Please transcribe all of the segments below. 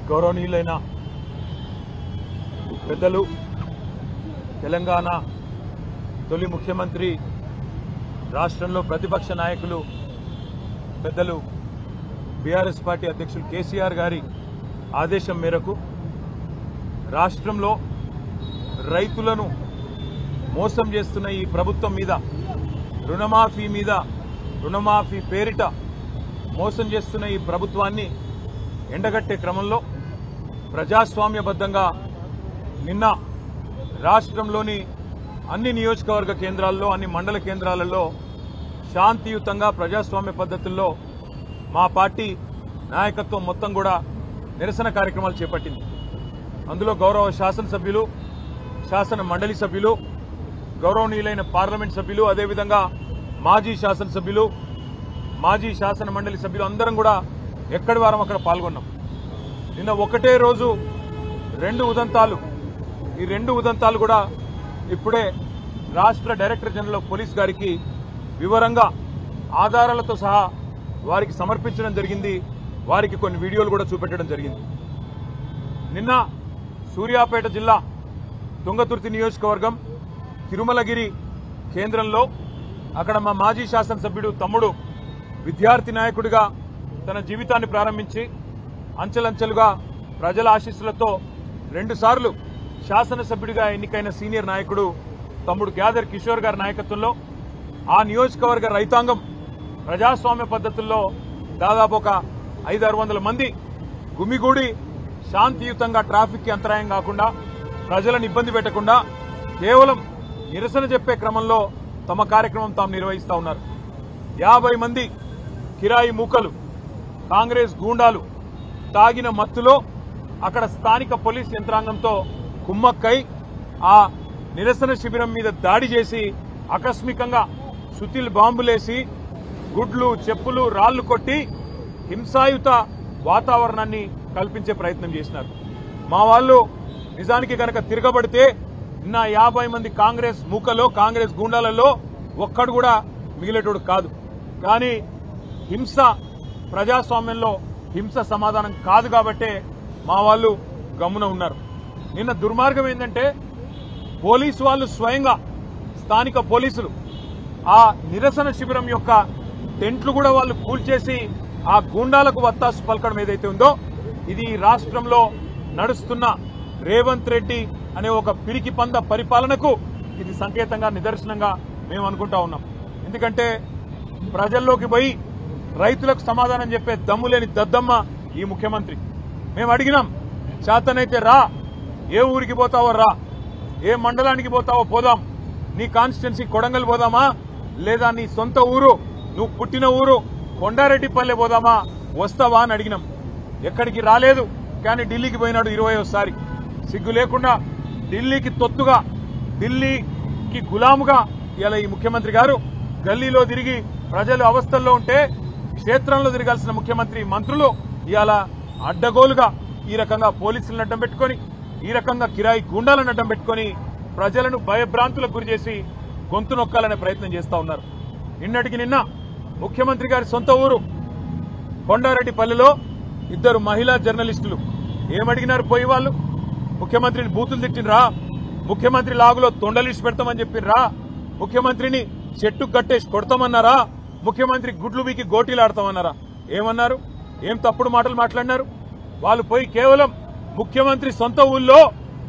గౌరవనీయులైన పెద్దలు తెలంగాణ తొలి ముఖ్యమంత్రి రాష్ట్రంలో ప్రతిపక్ష నాయకులు పెద్దలు బీఆర్ఎస్ పార్టీ అధ్యక్షులు కేసీఆర్ గారి ఆదేశం మేరకు రాష్ట్రంలో రైతులను మోసం చేస్తున్న ఈ ప్రభుత్వం మీద రుణమాఫీ పేరిట మోసం చేస్తున్న ఈ ప్రభుత్వాన్ని ఎండగట్టే క్రమంలో ప్రజాస్వామ్యబద్ధంగా నిన్న రాష్ట్రంలోని అన్ని నియోజకవర్గ కేంద్రాల్లో అన్ని మండల కేంద్రాలలో శాంతియుతంగా ప్రజాస్వామ్య పద్ధతుల్లో మా పార్టీ నాయకత్వం మొత్తం కూడా నిరసన కార్యక్రమాలు చేపట్టింది. అందులో గౌరవ శాసనసభ్యులు, శాసన మండలి సభ్యులు, గౌరవనీయులైన పార్లమెంట్ సభ్యులు, అదేవిధంగా మాజీ శాసనసభ్యులు, మాజీ శాసన మండలి సభ్యులు అందరం కూడా ఎక్కడి వారం అక్కడ పాల్గొన్నాం. నిన్న ఒకటే రోజు రెండు ఉదంతాలు కూడా ఇప్పుడే రాష్ట్ర డైరెక్టర్ జనరల్ ఆఫ్ పోలీస్ గారికి వివరంగా ఆధారాలతో సహా వారికి సమర్పించడం జరిగింది. వారికి కొన్ని వీడియోలు కూడా చూపెట్టడం జరిగింది. నిన్న సూర్యాపేట జిల్లా తుంగతుర్తి నియోజకవర్గం తిరుమలగిరి కేంద్రంలో అక్కడ మా మాజీ శాసనసభ్యుడు తమ్ముడు విద్యార్థి నాయకుడిగా తన జీవితాన్ని ప్రారంభించి అంచెలంచెలుగా ప్రజల ఆశీస్సులతో 2 సార్లు శాసనసభ్యుడిగా ఎన్నికైన సీనియర్ నాయకుడు తమ్ముడు గ్యాదర్ కిషోర్ గారి నాయకత్వంలో ఆ నియోజకవర్గ రైతాంగం ప్రజాస్వామ్య పద్ధతుల్లో దాదాపు ఒక 500-600 మంది గుమిగూడి శాంతియుతంగా ట్రాఫిక్ కి అంతరాయం కాకుండా ప్రజలను ఇబ్బంది పెట్టకుండా కేవలం నిరసన చెప్పే క్రమంలో తమ కార్యక్రమం తాము నిర్వహిస్తా ఉన్నారు. 50 మంది కిరాయి మూకలు, కాంగ్రెస్ గూండాలు తాగిన మత్తులో అక్కడ స్థానిక పోలీస్ యంత్రాంగంతో కుమ్మక్కై ఆ నిరసన శిబిరం మీద దాడి చేసి ఆకస్మికంగా సుతిల్ బాంబులేసి గుడ్లు, చెప్పులు, రాళ్లు కొట్టి హింసాయుత వాతావరణాన్ని కల్పించే ప్రయత్నం చేసినారు. మా వాళ్ళు నిజానికి గనక తిరగబడితే నిన్న 50 మంది కాంగ్రెస్ మూకలో, కాంగ్రెస్ గూండాలలో ఒక్కడు కూడా మిగిలేటోడు కాదు. కానీ హింస ప్రజాస్వామ్యంలో హింస సమాధానం కాదు కాబట్టే మా వాళ్ళు గమ్మున ఉన్నారు. నిన్న దుర్మార్గం ఏంటంటే పోలీసు వాళ్ళు స్వయంగా స్థానిక పోలీసులు ఆ నిరసన శిబిరం యొక్క టెంట్లు కూడా వాళ్ళు కూల్చేసి ఆ గూండాలకు వత్తాసు పలకడం ఏదైతే ఉందో ఇది రాష్ట్రంలో నడుస్తున్న రేవంత్ రెడ్డి అనే ఒక పిరికి పంద పరిపాలనకు ఇది సంకేతంగా, నిదర్శనంగా మేము అనుకుంటా ఉన్నాం. ఎందుకంటే ప్రజల్లోకి పోయి రైతులకు సమాధానం చెప్పే దమ్ము లేని దద్దమ్మ ఈ ముఖ్యమంత్రి. మేము అడిగినాం, చేతనైతే రా, ఏ ఊరికి పోతావో రా, ఏ మండలానికి పోతావో పోదాం, నీ కాన్స్టిట్యున్సీ కొడంగల్ పోదామా, లేదా నీ సొంత ఊరు, నువ్వు పుట్టిన ఊరు కొండారెడ్డిపల్లె పోదామా, వస్తావా అని అడిగినాం. ఎక్కడికి రాలేదు. కానీ ఢిల్లీకి పోయినాడు 20వ సిగ్గు లేకుండా ఢిల్లీకి తొత్తుగా, ఢిల్లీకి గులాముగా ఇలా ఈ ముఖ్యమంత్రి గారు గల్లీలో తిరిగి ప్రజలు అవస్థల్లో ఉంటే క్షేత్రంలో తిరగాల్సిన ముఖ్యమంత్రి, మంత్రులు ఇవాళ అడ్డగోలుగా ఈ రకంగా పోలీసులను అడ్డం పెట్టుకుని, ఈ రకంగా కిరాయి గూండాలను అడ్డం పెట్టుకుని ప్రజలను భయభ్రాంతులకు గురి చేసి గొంతు నొక్కాలనే ప్రయత్నం చేస్తా ఉన్నారు. నిన్నటికి నిన్న ముఖ్యమంత్రి గారి సొంత ఊరు కొండారెడ్డిపల్లిలో 2 మహిళా జర్నలిస్టులు ఏమడిగినారు? పోయి వాళ్ళు ముఖ్యమంత్రిని బూతులు తిట్టినరా, ముఖ్యమంత్రి లాగులో తొండలిసి పెడతామని చెప్పినరా, ముఖ్యమంత్రిని చెట్టు కట్టేసి కొడతామన్నారా, ముఖ్యమంత్రి గుడ్లు బీకి గోటీలాడతామన్నారా? ఏమన్నారు? ఏం తప్పుడు మాటలు మాట్లాడినారు? వాళ్ళు పోయి కేవలం ముఖ్యమంత్రి సొంత ఊళ్ళో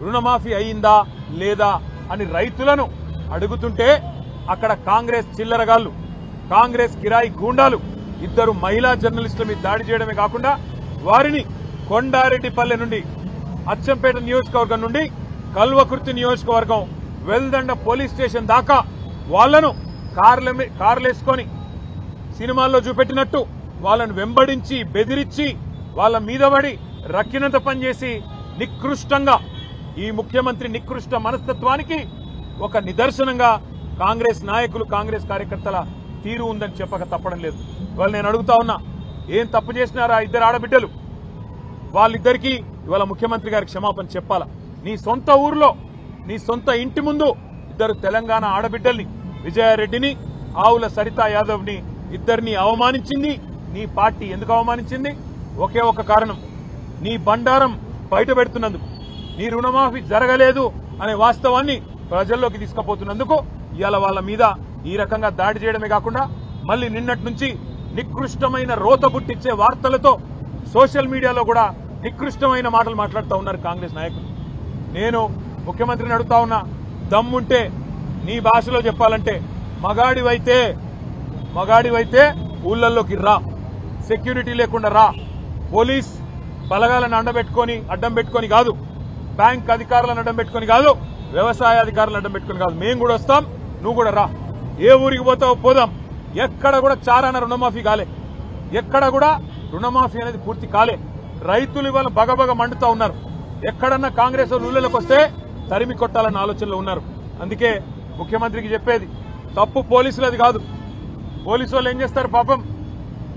రుణమాఫీ అయిందా లేదా అని రైతులను అడుగుతుంటే అక్కడ కాంగ్రెస్ చిల్లరగాళ్లు, కాంగ్రెస్ కిరాయి గూండాలు 2 మహిళా జర్నలిస్టుల మీద దాడి చేయడమే కాకుండా వారిని కొండారెడ్డిపల్లె నుండి, అచ్చంపేట నియోజకవర్గం నుండి కల్వకుర్తి నియోజకవర్గం వెల్దండ పోలీస్ స్టేషన్ దాకా వాళ్లను కార్లేసుకొని సినిమాల్లో చూపెట్టినట్టు వాళ్ళను వెంబడించి బెదిరించి వాళ్ళ మీద పడి రక్కినంత పనిచేసి నికృష్టంగా ఈ ముఖ్యమంత్రి నికృష్ట మనస్తత్వానికి ఒక నిదర్శనంగా కాంగ్రెస్ నాయకులు, కాంగ్రెస్ కార్యకర్తల తీరు ఉందని చెప్పక తప్పడం లేదు. ఇవాళ నేను అడుగుతా ఉన్నా, ఏం తప్పు చేసినారా 2 ఆడబిడ్డలు? వాళ్ళిద్దరికీ ఇవాళ ముఖ్యమంత్రి గారికి క్షమాపణ చెప్పాలా? నీ సొంత ఊర్లో, నీ సొంత ఇంటి ముందు 2 తెలంగాణ ఆడబిడ్డల్ని, విజయారెడ్డిని, ఆవుల సరితా యాదవ్ ని, 2 అవమానించింది నీ పార్టీ. ఎందుకు అవమానించింది? ఒకే ఒక కారణం, నీ బండారం బయట పెడుతున్నందుకు, నీ రుణమాఫీ జరగలేదు అనే వాస్తవాన్ని ప్రజల్లోకి తీసుకుపోతున్నందుకు ఇవాళ వాళ్ళ మీద ఈ రకంగా దాడి చేయడమే కాకుండా మళ్ళీ నిన్నటి నుంచి నికృష్టమైన రోత పుట్టించే వార్తలతో సోషల్ మీడియాలో కూడా నికృష్టమైన మాటలు మాట్లాడుతూ ఉన్నారు కాంగ్రెస్ నాయకులు. నేను ముఖ్యమంత్రిని అడుగుతా ఉన్నా, దమ్ముంటే నీ భాషలో చెప్పాలంటే మగాడివైతే ఊళ్ళల్లోకి రా, సెక్యూరిటీ లేకుండా రా, పోలీస్ బలగాలను అడ్డం పెట్టుకొని కాదు, బ్యాంక్ అధికారులను అడ్డం పెట్టుకొని కాదు, వ్యవసాయ అధికారులను అడ్డం పెట్టుకొని కాదు, మేము కూడా వస్తాం, నువ్వు కూడా రా. ఏ ఊరికి పోతావో పోదాం. ఎక్కడ కూడా చారాన రుణమాఫీ కాలే, ఎక్కడ కూడా రుణమాఫీ అనేది పూర్తి కాలే. రైతులు ఇవాళ బగబగ మండుతా ఉన్నారు. ఎక్కడన్నా కాంగ్రెస్ ఊళ్ళలోకి వస్తే తరిమి కొట్టాలన్న ఆలోచనలో ఉన్నారు. అందుకే ముఖ్యమంత్రికి చెప్పేది, తప్పు పోలీసులది కాదు. పోలీసు వాళ్ళు ఏం చేస్తారు పాపం,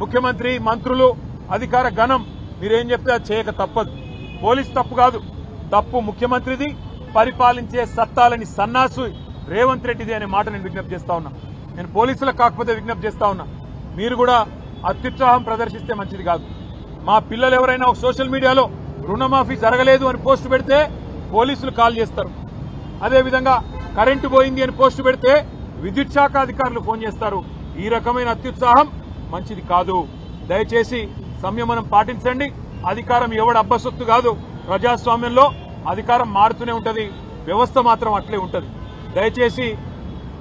ముఖ్యమంత్రి, మంత్రులు, అధికార గణం మీరేం చెప్తే అది చేయక తప్పదు. పోలీసు తప్పు కాదు, తప్పు ముఖ్యమంత్రిది, పరిపాలించే సత్తాలని సన్నాసు రేవంత్ రెడ్డిది అనే మాట నేను విజ్ఞప్తి చేస్తా ఉన్నా. నేను పోలీసులకు కాకపోతే విజ్ఞప్తి చేస్తా ఉన్నా, మీరు కూడా అత్యుత్సాహం ప్రదర్శిస్తే మంచిది కాదు. మా పిల్లలు ఎవరైనా ఒక సోషల్ మీడియాలో రుణమాఫీ జరగలేదు అని పోస్టు పెడితే పోలీసులు కాల్ చేస్తారు. అదేవిధంగా కరెంటు పోయింది అని పోస్టు పెడితే విద్యుత్ శాఖ అధికారులు ఫోన్ చేస్తారు. ఈ రకమైన అత్యుత్సాహం మంచిది కాదు. దయచేసి సంయమనం పాటించండి. అధికారం ఎవడు అబ్బసొత్తు కాదు. ప్రజాస్వామ్యంలో అధికారం మారుతూనే ఉంటది, వ్యవస్థ మాత్రం అట్లే ఉంటది. దయచేసి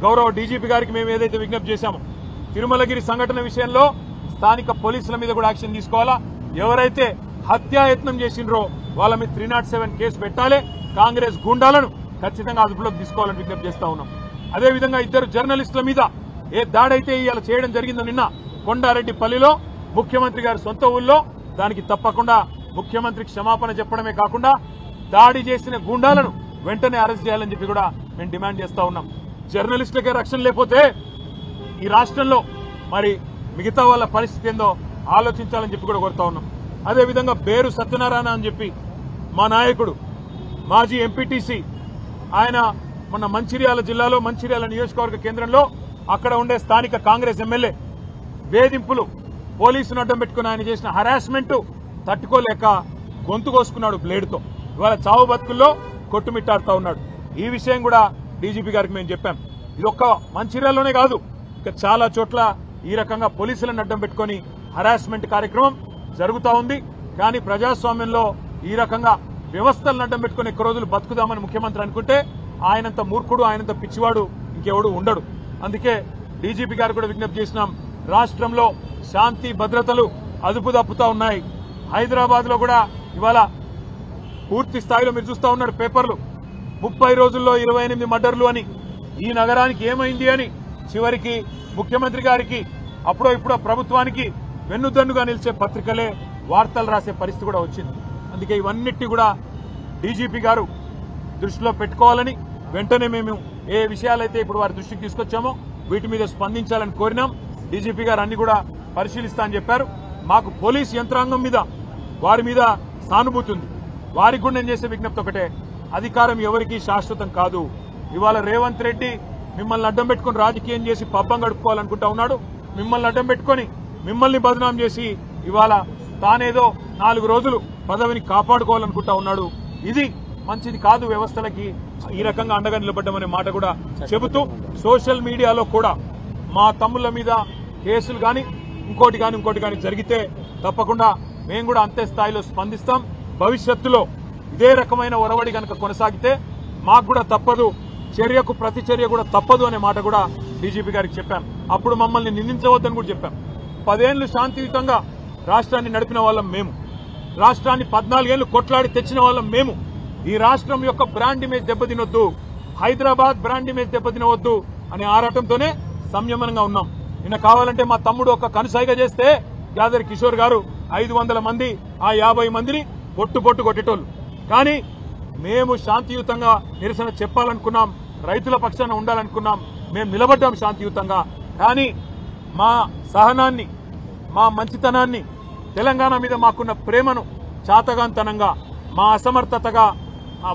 గౌరవ డీజీపీ గారికి మేము ఏదైతే విజ్ఞప్తి చేశామో, తిరుమలగిరి సంఘటన విషయంలో స్థానిక పోలీసుల మీద కూడా యాక్షన్ తీసుకోవాలా. ఎవరైతే హత్యాయత్నం చేసిండ్రో వాళ్ళ మీద 307 కేసు పెట్టాలి. కాంగ్రెస్ గూండాలను ఖచ్చితంగా అదుపులోకి తీసుకోవాలని విజ్ఞప్తి చేస్తా ఉన్నాం. అదేవిధంగా 2 జర్నలిస్టుల మీద ఏ దాడైతే ఇవాళ చేయడం జరిగిందో నిన్న కొండారెడ్డిపల్లిలో ముఖ్యమంత్రి గారి సొంత ఊళ్ళో, దానికి తప్పకుండా ముఖ్యమంత్రికి క్షమాపణ చెప్పడమే కాకుండా దాడి చేసిన గూండాలను వెంటనే అరెస్ట్ చేయాలని చెప్పి కూడా మేము డిమాండ్ చేస్తా ఉన్నాం. జర్నలిస్టులకే రక్షణ లేకపోతే ఈ రాష్ట్రంలో మరి మిగతా వాళ్ళ పరిస్థితి ఏందో ఆలోచించాలని చెప్పి కూడా కోరుతా ఉన్నాం. అదేవిధంగా బేరు సత్యనారాయణ అని చెప్పి మా నాయకుడు, మాజీ ఎంపీటీసీ, ఆయన మొన్న మంచిర్యాల జిల్లాలో మంచిర్యాల నియోజకవర్గ కేంద్రంలో అక్కడ ఉండే స్థానిక కాంగ్రెస్ ఎమ్మెల్యే వేధింపులు, పోలీసును అడ్డం పెట్టుకుని ఆయన చేసిన హరాస్మెంట్ తట్టుకోలేక గొంతు కోసుకున్నాడు బ్లేడ్తో. ఇవాళ చావు బతుకుల్లో కొట్టుమిట్టాడుతా ఉన్నాడు. ఈ విషయం కూడా డీజీపీ గారికి మేము చెప్పాం. ఇది ఒక్క మంచిర్యాలలోనే కాదు, ఇక చాలా చోట్ల ఈ రకంగా పోలీసులను అడ్డం పెట్టుకుని హరాస్మెంట్ కార్యక్రమం జరుగుతూ ఉంది. కానీ ప్రజాస్వామ్యంలో ఈ రకంగా వ్యవస్థలను అడ్డం పెట్టుకుని ఎక్కువ రోజులు బతుకుదామని ముఖ్యమంత్రి అనుకుంటే ఆయనంత మూర్ఖుడు, ఆయనంత పిచ్చివాడు ఇంకెవడు ఉండడు. అందుకే డీజీపీ గారు కూడా విజ్ఞప్తి చేసినాం, రాష్ట్రంలో శాంతి భద్రతలు అదుపు తప్పుతా ఉన్నాయి. హైదరాబాద్ లో కూడా ఇవాళ పూర్తి స్థాయిలో మీరు చూస్తా ఉన్నారు పేపర్లు, 30 రోజుల్లో 28 మర్డర్లు అని. ఈ నగరానికి ఏమైంది అని చివరికి ముఖ్యమంత్రి గారికి అప్పుడో ఇప్పుడో ప్రభుత్వానికి వెన్నుదన్నుగా నిలిచే పత్రికలే వార్తలు రాసే పరిస్థితి కూడా వచ్చింది. అందుకే ఇవన్నిటి కూడా డీజీపీ గారు దృష్టిలో పెట్టుకోవాలని, వెంటనే మేము ఏ విషయాలైతే ఇప్పుడు వారి దృష్టికి తీసుకొచ్చామో వీటి మీద స్పందించాలని కోరినాం. డీజీపీ గారు అన్ని కూడా పరిశీలిస్తా అని చెప్పారు. మాకు పోలీస్ యంత్రాంగం మీద, వారి మీద సానుభూతి ఉంది. వారికి కూడా నేను చేసే విజ్ఞప్తి ఒకటే, అధికారం ఎవరికీ శాశ్వతం కాదు. ఇవాళ రేవంత్ రెడ్డి మిమ్మల్ని అడ్డం పెట్టుకుని రాజకీయం చేసి పబ్బం గడుపుకోవాలనుకుంటా ఉన్నాడు. మిమ్మల్ని అడ్డం పెట్టుకుని మిమ్మల్ని బదనాం చేసి ఇవాళ తానేదో 4 రోజులు పదవిని కాపాడుకోవాలనుకుంటా ఉన్నాడు. ఇది మంచిది కాదు. వ్యవస్థలకి ఈ రకంగా అండగా నిలబడ్డామనే మాట కూడా చెబుతూ, సోషల్ మీడియాలో కూడా మా తమ్ముళ్ల మీద కేసులు కానీ ఇంకోటి కానీ జరిగితే తప్పకుండా మేము కూడా అంతే స్థాయిలో స్పందిస్తాం. భవిష్యత్తులో ఇదే రకమైన ఒరవడి కనుక కొనసాగితే మాకు కూడా తప్పదు, చర్యకు ప్రతి చర్య కూడా తప్పదు అనే మాట కూడా డీజీపీ గారికి చెప్పాం. అప్పుడు మమ్మల్ని నిందించవద్దని కూడా చెప్పాం. 10 ఏళ్లు శాంతియుతంగా రాష్ట్రాన్ని నడిపిన వాళ్ళం మేము, రాష్ట్రాన్ని 14 ఏళ్లు కొట్లాడి తెచ్చిన వాళ్ళం మేము. ఈ రాష్ట్రం యొక్క బ్రాండ్ ఇమేజ్ దెబ్బతినొద్దు, హైదరాబాద్ బ్రాండ్ ఇమేజ్ దెబ్బతినవద్దు అనే ఆరాటంతోనే సంయమనంగా ఉన్నాం. నిన్న కావాలంటే మా తమ్ముడు ఒక కనుసైగ చేస్తే యాదరి కిషోర్ గారు 500 మంది ఆ 50 మందిని పొట్టు కొట్టేటోళ్ళు. కానీ మేము శాంతియుతంగా నిరసన చెప్పాలనుకున్నాం, రైతుల పక్షాన ఉండాలనుకున్నాం, మేము నిలబడ్డాం శాంతియుతంగా. కానీ మా సహనాన్ని, మా మంచితనాన్ని, తెలంగాణ మీద మాకున్న ప్రేమను చాతగాంతనంగా, మా అసమర్థతగా,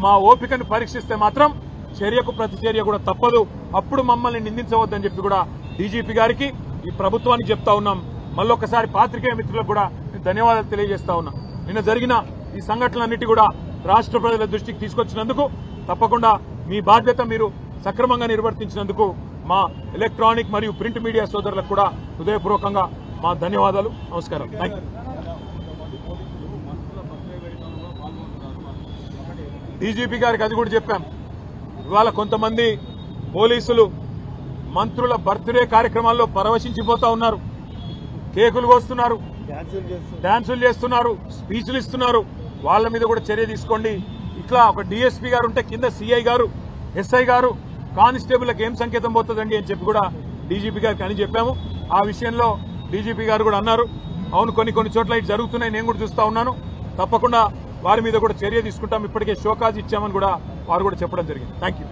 మా ఓపికను పరీక్షిస్తే మాత్రం చర్యకు ప్రతి చర్య కూడా తప్పదు. అప్పుడు మమ్మల్ని నిందించవద్దని చెప్పి కూడా డీజీపీ గారికి, ఈ ప్రభుత్వానికి చెప్తా ఉన్నాం. మళ్ళొకసారి పాత్రికేయ మిత్రులకు కూడా ధన్యవాదాలు తెలియజేస్తా ఉన్నా. నిన్న జరిగిన ఈ సంఘటనలన్నిటి కూడా రాష్ట్ర ప్రజల దృష్టికి తీసుకొచ్చినందుకు తప్పకుండా మీ బాధ్యత మీరు సక్రమంగా నిర్వర్తించినందుకు మా ఎలక్ట్రానిక్ మరియు ప్రింట్ మీడియా సోదరులకు కూడా హృదయపూర్వకంగా మా ధన్యవాదాలు. నమస్కారం. Thank you. డీజీపీ గారికి అది కూడా చెప్పాం. ఇవాళ కొంతమంది పోలీసులు మంత్రుల బర్త్డే కార్యక్రమాల్లో పరవశించిపోతా ఉన్నారు, కేకులు కోస్తున్నారు, డాన్సులు చేస్తున్నారు, స్పీచ్లు ఇస్తున్నారు. వాళ్ళ మీద కూడా చర్య తీసుకోండి. ఇట్లా ఒక డీఎస్పీ గారు ఉంటే కింద సిఐ గారు, ఎస్ఐ గారు, కానిస్టేబుల్కి ఏం సంకేతం పోతుందండి అని చెప్పి కూడా డీజీపీ గారికి అని చెప్పాము. ఆ విషయంలో డీజీపీ గారు కూడా అన్నారు, అవును కొన్ని చోట్ల ఇటు జరుగుతున్నాయి, నేను కూడా చూస్తా ఉన్నాను, తప్పకుండా వారి మీద కూడా చర్య తీసుకుంటాం, ఇప్పటికే షోకాజ్ ఇచ్చామని కూడా వారు కూడా చెప్పడం జరిగింది. Thank you.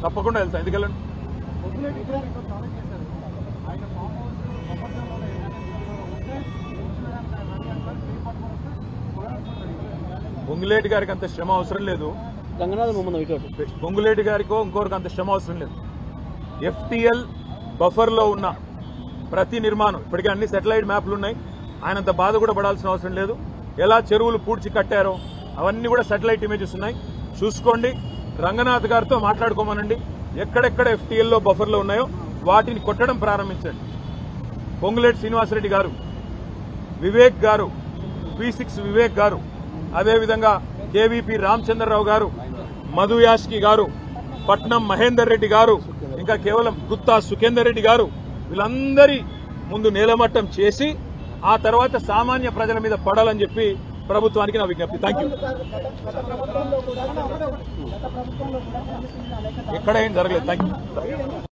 తప్పకుండా వెళ్తాం. ఎందుకెళ్ళండి. పొంగులేటి గారికి అంత శ్రమ అవసరం లేదు, పొంగులేటి గారికో ఇంకొకరికి అంత శ్రమ అవసరం లేదు. FTL బఫర్లో ఉన్న ప్రతి నిర్మాణం ఇప్పటికే అన్ని సెటిలైట్ మ్యాప్లు ఉన్నాయి, ఆయనంత బాధ కూడా పడాల్సిన అవసరం లేదు. ఎలా చెరువులు పూడ్చి కట్టారో అవన్నీ కూడా సెటిలైట్ ఇమేజెస్ ఉన్నాయి, చూసుకోండి. రంగనాథ్ గారితో మాట్లాడుకోమనండి, ఎక్కడెక్కడ FTLలో బఫర్లో ఉన్నాయో వాటిని కొట్టడం ప్రారంభించండి. పొంగులేటి శ్రీనివాసరెడ్డి గారు, వివేక్ గారు, P6 వివేక్ గారు, అదేవిధంగా KVP రామచంద్రరావు గారు, మధు యాష్కి గారు, పట్నం మహేందర్ రెడ్డి గారు, ఇంకా కేవలం గుత్తా సుఖేందర్ రెడ్డి గారు, వీళ్ళందరి ముందు నేలమట్టం చేసి ఆ తర్వాత సామాన్య ప్రజల మీద పడాలని చెప్పి ప్రభుత్వానికి నా విజ్ఞప్తి. Thank you. ఎక్కడ ఏం జరగలేదు. Thank you.